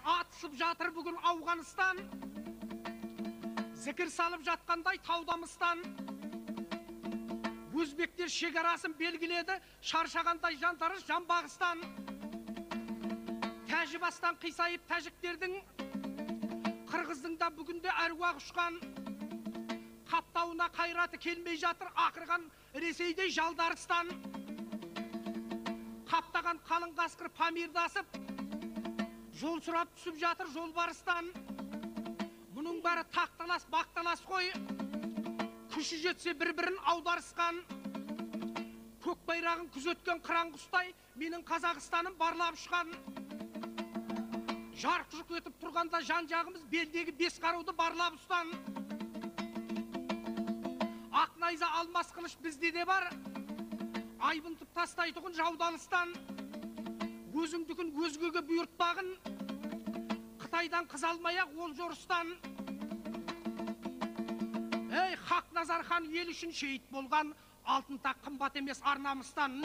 атысып жатыр бүгін Ауғанстан, зікір салып жатқандай таудамыстан. Өзбектер шекарасын белгіледі, шаршағандай жантары Жанбағыстан. Тәжібастан қисайып тәжіктердің, қырғыздың да бүгінде әруақ ұшқан. Қаптауына қайраты келмей жатыр, ақырған Ресейдей Жалдарыстан. Қаптаған қалың қасқыр Памирдасып, жол сұрап түсіп жатыр жолбарыстан. Мұның бәрі тақталас, бақталас қой, күші жетсе бір-бірін аударысқан. Көк байрағын күзеткен қыран құстай, менің Қазақстаным барлап ұшқан. Жарқ-жұрқ етіп тұрғанда жан-жағымыз белдегі бес қаруды барлап ұстан. Ақ найза алмас қылыш бізде де бар, айбынтып тастайтұғын жауданыстан. Өзіңдікін өзгеге бұйыртпағын, Қытайдан қыз алмай-ақ ол жорыстан. Ей, Хақназар хан ел үшін шейіт болған, алтын тақ қымбат емес ар намыстан.